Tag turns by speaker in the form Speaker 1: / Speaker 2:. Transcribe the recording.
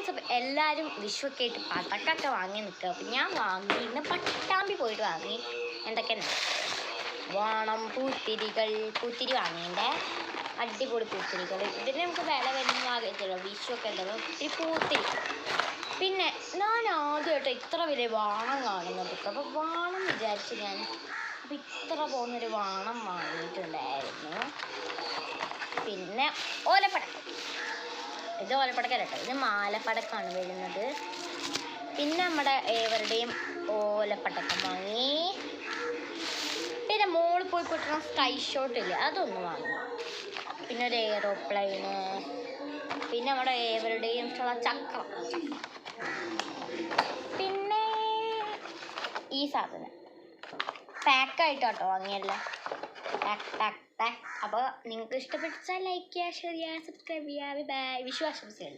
Speaker 1: WhatsApp എല്ലാവരും വിഷുവൊക്കെ ആയിട്ട് പടക്കൊക്കെ വാങ്ങി നിൽക്കുക. അപ്പം ഞാൻ വാങ്ങി ഇന്ന് പട്ടാമ്പി പോയിട്ട് വാങ്ങി. എന്തൊക്കെയാണ് വേണം പൂത്തിരി വാങ്ങിൻ്റെ അടിപൊളി പൂത്തിരികൾ. ഇതിന് നമുക്ക് വില വരുന്ന ആഗ്രഹിച്ചല്ലോ വിഷുവൊക്കെ എന്തായാലും ഒത്തിരി പൂത്തിരി. പിന്നെ ഞാൻ ആദ്യമായിട്ട് ഇത്ര വലിയ വാണം കാണുന്നത്. അപ്പോൾ വാണം വിചാരിച്ച് ഞാൻ അപ്പോൾ ഇത്ര പോകുന്നൊരു വാണം വാങ്ങിയിട്ടുണ്ടായിരുന്നു. പിന്നെ ഓലപ്പടക്കം, ഇത് ഓലപ്പടക്കല്ല കേട്ടോ, ഇത് മാലപ്പടക്കമാണ് വരുന്നത്. പിന്നെ നമ്മുടെ ഏവരുടെയും ഓലപ്പടക്കം വാങ്ങി. പിന്നെ മോള് പോയി പൊട്ടുന്ന സ്കൈ ഷോട്ട് ഇല്ല, അതൊന്ന് വാങ്ങി. പിന്നെ ഒരു എയറോപ്ലെയിന്. പിന്നെ നമ്മുടെ ഏവരുടെയും ചക്രം. പിന്നെ ഈ സാധനം പാക്കായിട്ടോ വാങ്ങിയല്ല, പാക്ക്. അപ്പോൾ നിങ്ങൾക്ക് ഇഷ്ടപ്പെട്ടാൽ ലൈക്ക് ചെയ്യുക, ഷെയർ ചെയ്യുക, സബ്സ്ക്രൈബ് ചെയ്യുക. ബൈ. വിഷു ആശംസകൾ.